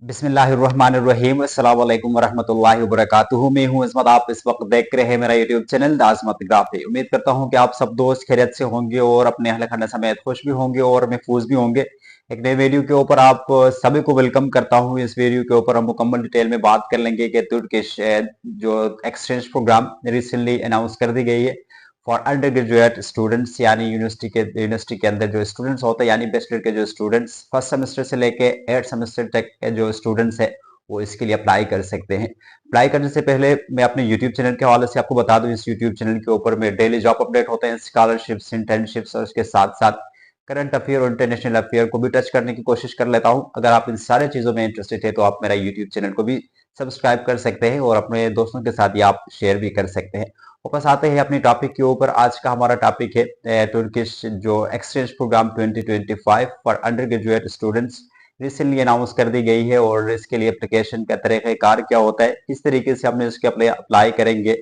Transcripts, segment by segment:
बिस्मिल्लाहिर्रहमानिर्रहीम अस्सलाम वालेकुम वरहमतुल्लाहि वबरकातुहू। मैं हूं इस्मत। आप इस वक्त देख रहे हैं मेरा यूट्यूब चैनल द अज़मत ग्राफी। उम्मीद करता हूं कि आप सब दोस्त खैरियत से होंगे और अपने अहल खाना समेत खुश भी होंगे और महफूज भी होंगे। एक नए वीडियो के ऊपर आप सभी को वेलकम करता हूं। इस वीडियो के ऊपर हम मुकम्मल डिटेल में बात कर लेंगे कि तुर्किश जो एक्सचेंज प्रोग्राम रिसेंटली अनाउंस कर दी गई है फॉर अंडर ग्रेजुएट स्टूडेंट्स, यानी यूनिवर्सिटी के अंदर जो स्टूडेंट्स होते हैं, यानी बैचलर के जो स्टूडेंट्स फर्स्ट सेमेस्टर से लेके 8 सेमेस्टर तक के जो स्टूडेंट्स है वो इसके लिए अप्लाई कर सकते हैं। अप्लाई करने से पहले मैं अपने यूट्यूब चैनल के हवाले से आपको बता दूं, इस यूट्यूब चैनल के ऊपर में डेली जॉब अपडेट होते हैं, स्कॉलरशिप्स, इंटर्नशिप्स और उसके साथ साथ करंट अफेयर और इंटरनेशनल अफेयर को भी टच करने की कोशिश कर लेता हूं। अगर आप इन सारे चीजों में इंटरेस्टेड है तो आप मेरा यूट्यूब चैनल को भी सब्सक्राइब कर सकते हैं और अपने दोस्तों के साथ ये आप शेयर भी कर सकते हैं। वापस आते हैं अपनी टॉपिक के ऊपर। आज का हमारा टॉपिक है तुर्किश जो exchange program 2025 for undergraduate students recently announce कर दी गई है और इसके लिए एप्लीकेशन का तरीक़ाकार क्या होता है, किस तरीके से हमने इसके अप्लाई करेंगे,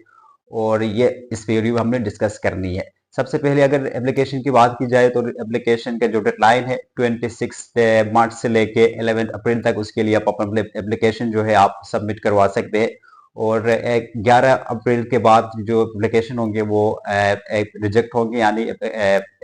और ये इस वीडियो में हमने डिस्कस करनी है। सबसे पहले अगर एप्लीकेशन की बात की जाए तो एप्लीकेशन का जो डेडलाइन है 26 मार्च से लेके 11 अप्रैल तक, उसके लिए आप अपना एप्लीकेशन जो है आप सबमिट करवा सकते हैं। और 11 अप्रैल के बाद जो एप्लीकेशन होंगे वो रिजेक्ट होंगे, यानी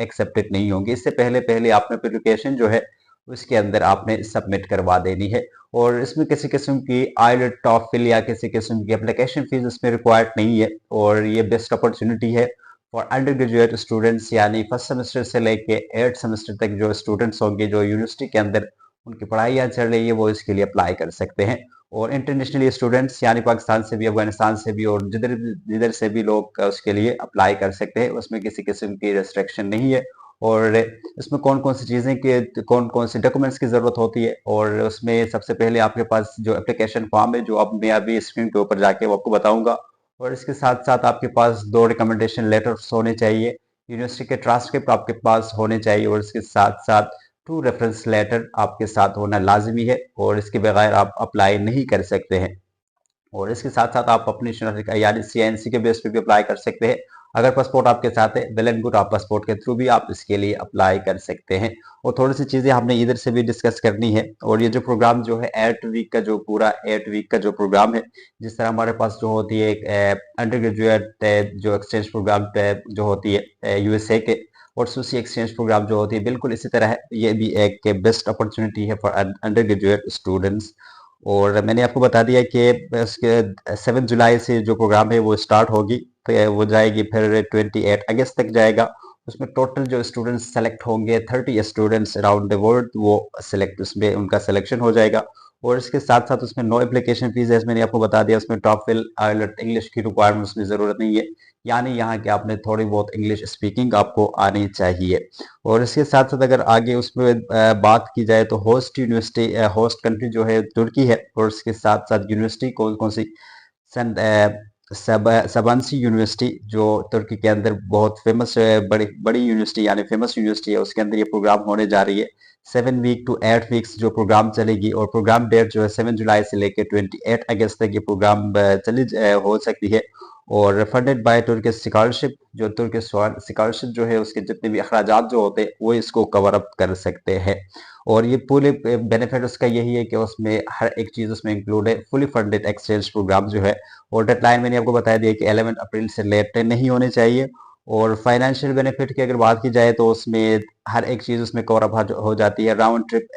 एक्सेप्टेड नहीं होंगे। इससे पहले पहले आपने एप्लीकेशन जो है उसके अंदर आपने सबमिट करवा देनी है। और इसमें किसी किस्म की आईलेट, टॉफिल या किसी किस्म की एप्लीकेशन फीस इसमें रिक्वायर्ड नहीं है। और ये बेस्ट अपॉर्चुनिटी है फॉर अंडर ग्रेजुएट स्टूडेंट्स, यानी फर्स्ट सेमेस्टर से लेके 8 सेमेस्टर तक जो स्टूडेंट्स होंगे जो यूनिवर्सिटी के अंदर उनकी पढ़ाइयाँ चल रही है वो इसके लिए अप्लाई कर सकते हैं। और इंटरनेशनली स्टूडेंट्स यानी पाकिस्तान से भी, अफगानिस्तान से भी और जिधर जिधर से भी लोग उसके लिए अप्लाई कर सकते हैं। उसमें किसी किस्म की रेस्ट्रिक्शन नहीं है। और इसमें कौन कौन सी चीज़ें की, कौन कौन से डॉक्यूमेंट्स की ज़रूरत होती है, और उसमें सबसे पहले आपके पास जो एप्लीकेशन फॉर्म है जो अब मैं अभी स्क्रीन के ऊपर जाके वो आपको बताऊंगा। और इसके साथ साथ आपके पास 2 रिकमेंडेशन लेटर्स होने चाहिए, यूनिवर्सिटी के ट्रांसक्रिप्ट आपके पास होने चाहिए, और इसके साथ साथ 2 रेफरेंस लेटर आपके साथ होना लाजमी है, और इसके बगैर आप अप्लाई नहीं कर सकते हैं। और इसके साथ साथ आप अपनी शनाख्ती यानी सीएनसी के बेस पे भी अप्लाई कर सकते हैं। अगर पासपोर्ट आपके साथ है, वेल एंड गुड, आप पासपोर्ट के थ्रू भी आप इसके लिए अप्लाई कर सकते हैं। और थोड़ी सी चीजें हमने इधर से भी डिस्कस करनी है। और ये जो प्रोग्राम जो है 8 वीक का जो पूरा 8 वीक का जो प्रोग्राम है, जिस तरह हमारे पास जो होती है एक अंडर ग्रेजुएट जो एक्सचेंज प्रोग्राम जो होती है यूएसए के, और सूसी एक्सचेंज प्रोग्राम जो होती है, बिल्कुल इसी तरह है। ये भी एक बेस्ट अपॉर्चुनिटी है फॉर अंडर ग्रेजुएट स्टूडेंट्स। और मैंने आपको बता दिया कि उसके 7 जुलाई से जो प्रोग्राम है वो स्टार्ट होगी, तो वो जाएगी फिर 28 अगस्त तक जाएगा। उसमें टोटल जो स्टूडेंट्स सेलेक्ट होंगे 30 स्टूडेंट्स अराउंड द वर्ल्ड, वो सेलेक्ट उसमें उनका सिलेक्शन हो जाएगा। और इसके साथ साथ उसमें नो एप्लीकेशन फीस है, मैंने आपको बता दिया। उसमें टॉफिल, आइलेट, इंग्लिश की रिक्वायरमेंट उसमें ज़रूरत नहीं है, यानी यहाँ के आपने थोड़ी बहुत इंग्लिश स्पीकिंग आपको आनी चाहिए। और इसके साथ साथ अगर आगे उसमें बात की जाए तो होस्ट यूनिवर्सिटी, होस्ट कंट्री जो है तुर्की है, और इसके साथ साथ यूनिवर्सिटी कौन कौन सी, सन सबांसी यूनिवर्सिटी जो तुर्की के अंदर बहुत फेमस बड़ी बड़ी यूनिवर्सिटी यानी फेमस यूनिवर्सिटी है, उसके अंदर ये प्रोग्राम होने जा रही है। 7 वीक टू 8 वीक्स जो प्रोग्राम चलेगी, और प्रोग्राम डेट जो है 7 जुलाई से लेकर 28 अगस्त तक ये प्रोग्राम हो सकती है। और फंडेड बाय तुर्किश स्कॉलरशिप, जो तुर्किश स्कॉलरशिप जो है उसके जितने भी अखराजात जो होते हैं वो इसको कवर अप कर सकते हैं। और ये पूरे बेनिफिट उसका यही है कि उसमें हर एक चीज़ उसमें इंक्लूड है, फुली फंडेड एक्सचेंज प्रोग्राम जो है। और डेडलाइन मैंने आपको बता दिया कि 11 अप्रैल से लेट नहीं होने चाहिए। और फाइनेंशियल बेनिफिट की अगर बात की जाए तो उसमें हर एक चीज़ उसमें कवर अप हो जाती है। राउंड ट्रिप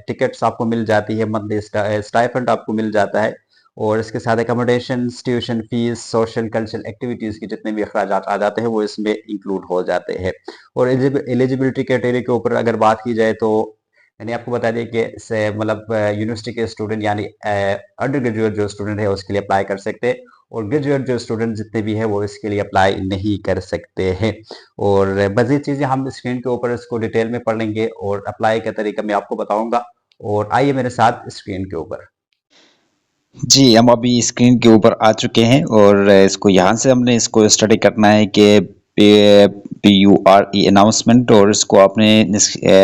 टिकट्स आपको मिल जाती है, मंथली स्टाइपेंड आपको मिल जाता है। और इसके साथ accommodation, tuition fees, social cultural activities के जितने भी अखराजात आ जाते हैं वो इसमें इंक्लूड हो जाते हैं। और एलिजिबिलिटी क्राइटेरिया के ऊपर अगर बात की जाए तो मैंने आपको बता दिया कि मतलब यूनिवर्सिटी के स्टूडेंट यानी अंडर ग्रेजुएट जो स्टूडेंट है उसके लिए अप्लाई कर सकते हैं, और ग्रेजुएट जो स्टूडेंट जितने भी है वो इसके लिए अप्लाई नहीं कर सकते हैं। और मज़ीद चीज़ें हम स्क्रीन के ऊपर इसको डिटेल में पढ़ लेंगे और अप्लाई का तरीका मैं आपको बताऊंगा। और आइए मेरे साथ स्क्रीन के ऊपर। जी, हम अभी स्क्रीन के ऊपर आ चुके हैं और इसको यहाँ से हमने इसको स्टडी करना है कि PURE अनाउंसमेंट, और इसको आपने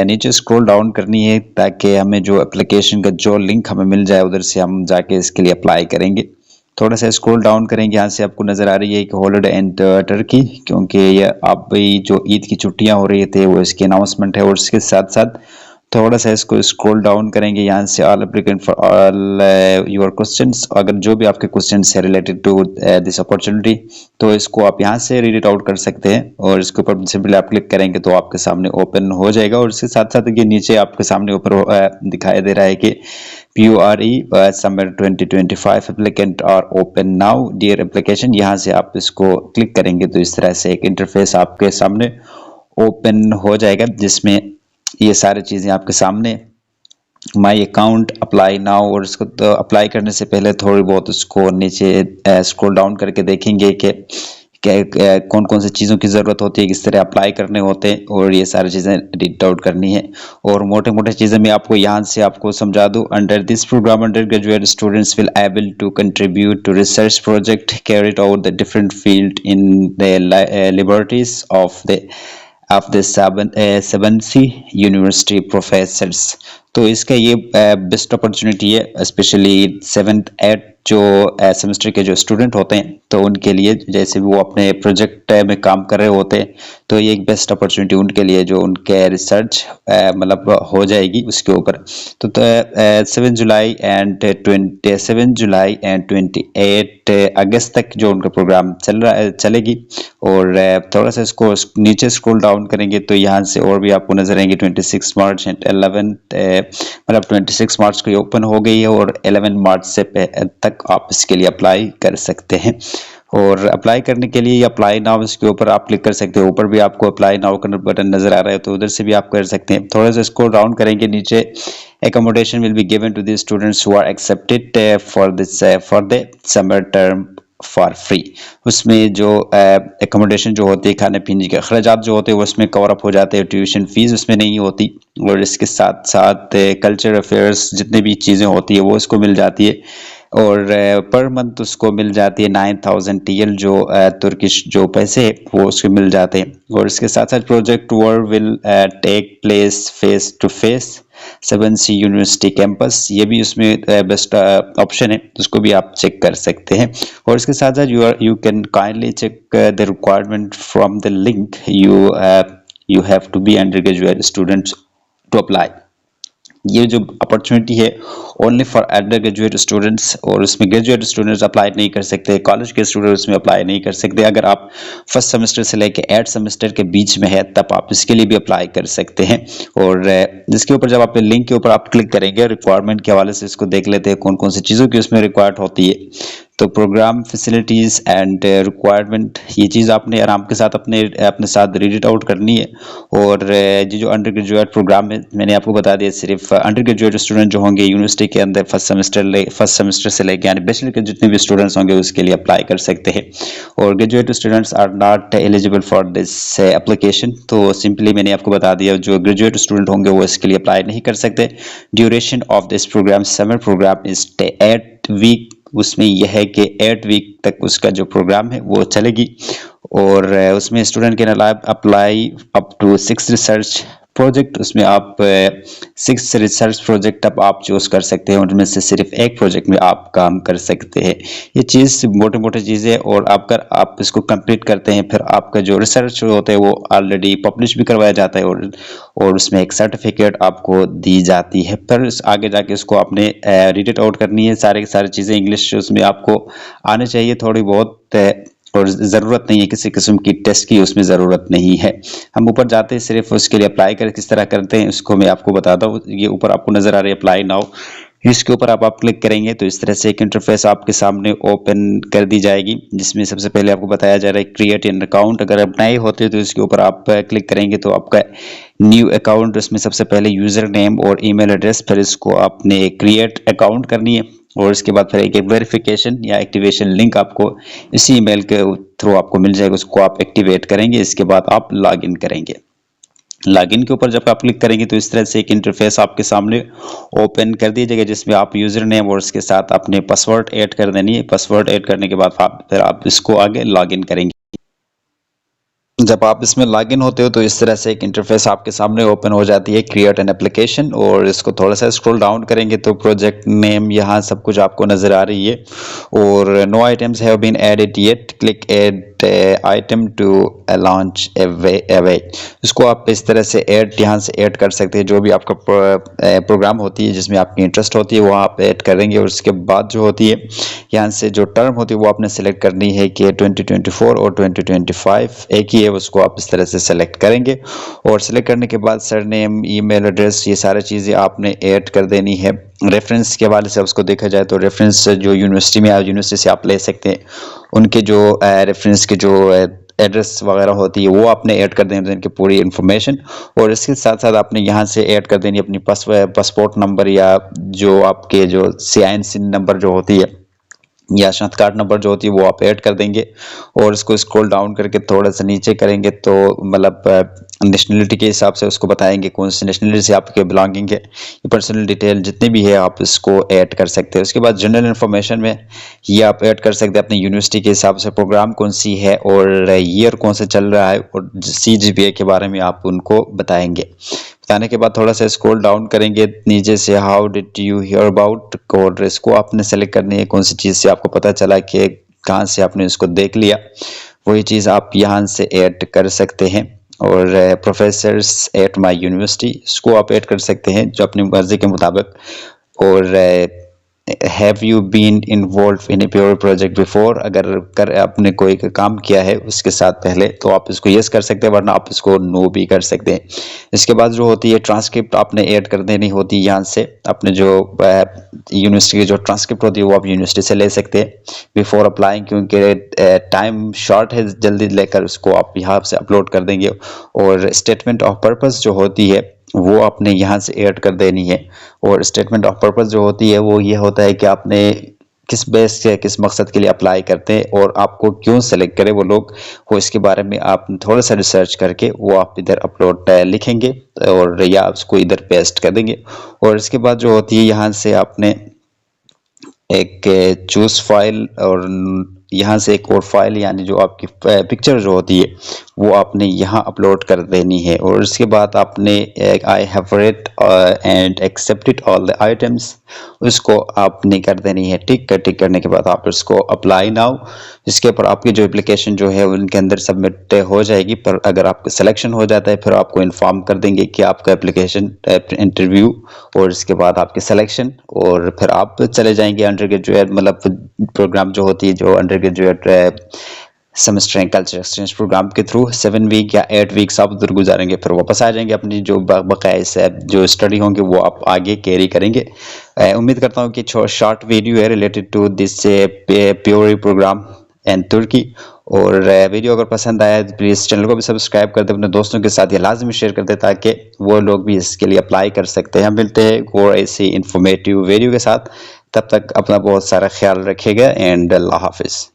नीचे स्क्रॉल डाउन करनी है ताकि हमें जो एप्लीकेशन का जो लिंक हमें मिल जाए उधर से हम जाके इसके लिए अप्लाई करेंगे। थोड़ा सा स्क्रॉल डाउन करेंगे, यहाँ से आपको नज़र आ रही है कि हॉलीडे एंड टर्की, क्योंकि ये अब भी जो ईद की छुट्टियाँ हो रही थे वो इसकी अनाउंसमेंट है। और इसके साथ साथ थोड़ा सा इसको स्क्रॉल डाउन करेंगे, यहाँ से all applicant for all your questions, अगर जो भी आपके क्वेश्चंस है रिलेटेड टू दिस अपॉर्चुनिटी, तो इसको आप यहाँ से रीड इट आउट कर सकते हैं। और इसके ऊपर सिंपली आप क्लिक करेंगे तो आपके सामने ओपन हो जाएगा। और इसके साथ साथ ये नीचे आपके सामने ऊपर दिखाई दे रहा है कि PURE समर 2025 एप्लीकेंट और ओपन नाउ डियर एप्लीकेशन। यहाँ से आप इसको क्लिक करेंगे तो इस तरह से एक इंटरफेस आपके सामने ओपन हो जाएगा, जिसमें ये सारी चीज़ें आपके सामने माई अकाउंट, अप्लाई नाउ, और इसको तो अप्लाई करने से पहले थोड़ी बहुत उसको नीचे स्क्रॉल डाउन करके देखेंगे कि कौन कौन सी चीज़ों की ज़रूरत होती है, किस तरह अप्लाई करने होते हैं, और ये सारी चीज़ें रीड आउट करनी है। और मोटे मोटे चीज़ें मैं आपको यहाँ से आपको समझा दूँ। Under this programme undergraduate students will able to contribute to research project carried out the different field in the liberties of the Sabanci university professors. तो इसका ये बेस्ट अपॉर्चुनिटी है, स्पेशली 7th 8th जो semester के जो student होते हैं तो उनके लिए, जैसे वो अपने प्रोजेक्ट में काम कर रहे होते हैं, तो ये एक बेस्ट अपॉर्चुनिटी उनके लिए, जो उनके रिसर्च मतलब हो जाएगी उसके ऊपर। तो 7 जुलाई एंड 28 अगस्त तक जो उनका प्रोग्राम चलेगी। और थोड़ा सा इसको नीचे स्क्रॉल डाउन करेंगे तो यहाँ से और भी आपको नजर आएंगे 26 मार्च एंड 11 मतलब 26 मार्च को ओपन हो गई है, और 11 मार्च से तक आप इसके लिए अप्लाई कर सकते हैं। और अप्लाई करने के लिए अप्लाई नाउ, इसके ऊपर आप क्लिक कर सकते हैं। ऊपर भी आपको अप्लाई नाउ का बटन नजर आ रहा है, तो उधर से भी आप कर सकते हैं। थोड़ा सा स्क्रॉल डाउन करेंगे नीचे, accommodation will be given to the students who are accepted for the summer term for free. उसमें जो एकोमोडेशन जो होती है, खाने पीने के अखराजात जो होते हैं वो उसमें कवर अप हो जाते हैं, ट्यूशन फीस उसमें नहीं होती। और इसके साथ साथ कल्चर अफेयर्स जितनी भी चीज़ें होती है वो उसको मिल जाती है। और पर मंथ उसको मिल जाती है 9000 TL जो तुर्किश जो पैसे है वो उसको मिल जाते हैं। और इसके साथ साथ project work will take place face to face 7C university campus, ये भी उसमें बेस्ट ऑप्शन है, उसको भी आप चेक कर सकते हैं। और इसके साथ साथ you can kindly check the requirement from the link you have to be undergraduate students to apply. ये जो अपॉर्चुनिटी है only for undergraduate students, और उसमें ग्रेजुएट स्टूडेंट्स अप्लाई नहीं कर सकते, कॉलेज के स्टूडेंट्स उसमें अप्लाई नहीं कर सकते। अगर आप फर्स्ट सेमेस्टर से लेके 8th सेमेस्टर के बीच में है तब आप इसके लिए भी अप्लाई कर सकते हैं। और जिसके ऊपर जब आप लिंक के ऊपर आप क्लिक करेंगे, रिक्वायरमेंट के हवाले से इसको देख लेते हैं कौन कौन सी चीज़ों की उसमें रिक्वायर्ड होती है। तो प्रोग्राम फैसिलिटीज़ एंड रिक्वायरमेंट, ये चीज़ आपने आराम के साथ अपने साथ रीड इट आउट करनी है। और ये जो अंडर ग्रेजुएट प्रोग्राम है मैंने आपको बता दिया, सिर्फ अंडर ग्रेजुएट स्टूडेंट जो होंगे यूनिवर्सिटी के अंदर फर्स्ट सेमेस्टर से लेके यानी बैचलर के जितने भी स्टूडेंट्स होंगे उसके लिए अप्लाई कर सकते हैं। और graduate students are not eligible for this application, तो सिंपली मैंने आपको बता दिया जो ग्रेजुएट स्टूडेंट होंगे वो इसके लिए अप्लाई नहीं कर सकते। Duration of this program, summer program is 8 week, उसमें यह है कि 8 वीक तक उसका जो प्रोग्राम है वो चलेगी। और उसमें student can apply up to 6 research project, उसमें आप 6 रिसर्च प्रोजेक्ट अब आप चूज कर सकते हैं, उनमें से सिर्फ एक प्रोजेक्ट में आप काम कर सकते हैं। ये चीज़ मोटे मोटे चीज़ें, और आप इसको कंप्लीट करते हैं फिर आपका जो रिसर्च होता है वो ऑलरेडी पब्लिश भी करवाया जाता है, और उसमें एक सर्टिफिकेट आपको दी जाती है। फिर आगे जाके इसको आपने रीड इट आउट करनी है, सारी चीज़ें इंग्लिश उसमें आपको आने चाहिए थोड़ी बहुत, और ज़रूरत नहीं है किसी किस्म की टेस्ट की, उसमें ज़रूरत नहीं है। हम ऊपर जाते हैं, सिर्फ उसके लिए अप्लाई कर किस तरह करते हैं उसको मैं आपको बताता हूँ। ये ऊपर आपको नज़र आ रही है अप्लाई नाउ, इसके ऊपर आप क्लिक करेंगे तो इस तरह से एक इंटरफेस आपके सामने ओपन कर दी जाएगी, जिसमें सबसे पहले आपको बताया जा रहा है क्रिएट एन अकाउंट। अगर आप नए होते हैं तो इसके ऊपर आप क्लिक करेंगे तो आपका न्यू अकाउंट, उसमें सबसे पहले यूज़र नेम और ईमेल एड्रेस, फिर इसको आपने क्रिएट अकाउंट करनी है। और इसके बाद फिर एक वेरिफिकेशन या एक्टिवेशन लिंक आपको इसी ईमेल के थ्रू आपको मिल जाएगा, उसको आप एक्टिवेट करेंगे। इसके बाद आप लॉगिन करेंगे। लॉगिन के ऊपर जब आप क्लिक करेंगे तो इस तरह से एक इंटरफेस आपके सामने ओपन कर दीजिएगा, जिसमें आप यूज़र नेम और उसके साथ अपने पासवर्ड ऐड कर देनी है। पासवर्ड ऐड करने के बाद फिर आप इसको आगे लॉगिन करेंगे। जब आप इसमें लॉगिन होते हो तो इस तरह से एक इंटरफेस आपके सामने ओपन हो जाती है, क्रिएट एन एप्लीकेशन। और इसको थोड़ा सा स्क्रॉल डाउन करेंगे तो प्रोजेक्ट नेम यहाँ सब कुछ आपको नज़र आ रही है। और no items have been added yet, click add item to launch away. इसको आप इस तरह से यहाँ से ऐड कर सकते हैं। जो भी आपका प्रोग्राम होती है जिसमें आपकी इंटरेस्ट होती है वो आप ऐड करेंगे, और उसके बाद जो होती है यहाँ से जो टर्म होती है वो आपने सेलेक्ट करनी है कि 2024 और 2025 एक ही है, उसको आप इस तरह से सेलेक्ट करेंगे। और सेलेक्ट करने के बाद सरनेम, ईमेल एड्रेस, ये सारी चीज़ें आपने ऐड कर देनी है। रेफरेंस के हवाले से उसको देखा जाए तो रेफरेंस जो यूनिवर्सिटी में यूनिवर्सिटी से आप ले सकते हैं, उनके जो रेफरेंस के जो एड्रेस वगैरह होती है वो आपने ऐड कर देनी उनकी पूरी इन्फॉर्मेशन। और इसके साथ साथ आपने यहाँ से ऐड कर देनी अपनी पासपोर्ट नंबर या जो आपके जो CIN नंबर जो होती है या शनाख्त कार्ड नंबर जो होती है वो आप ऐड कर देंगे। और इसको स्क्रॉल डाउन करके थोड़ा सा नीचे करेंगे तो मतलब नेशनलिटी के हिसाब से उसको बताएंगे कौन सी नेशनलिटी से आपके बिलोंगिंग है। ये पर्सनल डिटेल जितनी भी है आप इसको ऐड कर सकते हैं। उसके बाद जनरल इन्फॉर्मेशन में ये आप ऐड कर सकते हैं अपनी यूनिवर्सिटी के हिसाब से, प्रोग्राम कौन सी है और ईयर कौन सा चल रहा है, और CGPA के बारे में आप उनको बताएंगे। बताने के बाद थोड़ा सा स्क्रॉल डाउन करेंगे नीचे से, how did you here about, और इसको आपने सेलेक्ट करनी है कौन सी चीज़ से आपको पता चला कि कहाँ से आपने इसको देख लिया, वही चीज़ आप यहाँ से ऐड कर सकते हैं। और प्रोफेसर्स एट माय यूनिवर्सिटी, इसको आप ऐड कर सकते हैं जो अपनी मर्जी के मुताबिक। और have you been involve in a pure project before, अगर आपने कोई काम किया है उसके साथ पहले तो आप इसको यस कर सकते हैं, वरना आप इसको नो भी कर सकते हैं। इसके बाद जो होती है ट्रांसक्रिप्ट आपने ऐड कर देनी होती है यहाँ से, अपने जो यूनिवर्सिटी की जो ट्रांसक्रिप्ट होती है वो आप यूनिवर्सिटी से ले सकते हैं बिफोर अप्लाइंग, क्योंकि टाइम शॉर्ट है, जल्दी लेकर उसको आप यहाँ से अपलोड कर देंगे। और स्टेटमेंट ऑफ पर्पस जो होती है वो आपने यहाँ से ऐड कर देनी है। और स्टेटमेंट ऑफ पर्पस जो होती है वो ये होता है कि आपने किस बेस से किस मकसद के लिए अप्लाई करते हैं और आपको क्यों सेलेक्ट करें वो लोग, वो इसके बारे में आप थोड़ा सा रिसर्च करके वो आप इधर अपलोड लिखेंगे और या उसको इधर पेस्ट कर देंगे। और इसके बाद जो होती है यहाँ से आपने एक चूज फाइल, और यहाँ से एक और फाइल यानी जो आपकी पिक्चर जो होती है वो आपने यहाँ अपलोड कर देनी है। और इसके बाद आपने I have read and accepted all the items, उसको आपने कर देनी है टिक करने के बाद आप इसको अप्लाई नाउ, इसके ऊपर आपकी जो एप्लीकेशन जो है उनके अंदर सबमिट हो जाएगी। पर अगर आपका सिलेक्शन हो जाता है फिर आपको इन्फॉर्म कर देंगे कि आपका एप्लीकेशन इंटरव्यू और इसके बाद आपकी सिलेक्शन, और फिर आप चले जाएंगे अंडर ग्रेजुएट मतलब प्रोग्राम जो होती है जो undergraduate semester and culture exchange program के थ्रू 7 वीक या 8 वीक्स आप उधर गुजारेंगे, फिर वापस आ जाएंगे। अपनी जो बकाया से जो स्टडी होंगे वो आप आगे कैरी करेंगे। उम्मीद करता हूँ कि शॉर्ट वीडियो है रिलेटेड टू दिस प्योरी प्रोग्राम एंड तुर्की। और वीडियो अगर पसंद आया तो प्लीज़ चैनल को भी सब्सक्राइब कर दे, अपने दोस्तों के साथ ये लाजमी शेयर कर दे ताकि वो लोग भी इसके लिए अप्लाई कर सकते हैं। हम मिलते हैं और ऐसी इंफॉर्मेटिव वीडियो के साथ, तब तक अपना बहुत सारा ख्याल रखिएगा एंड अल्लाह हाफिज़।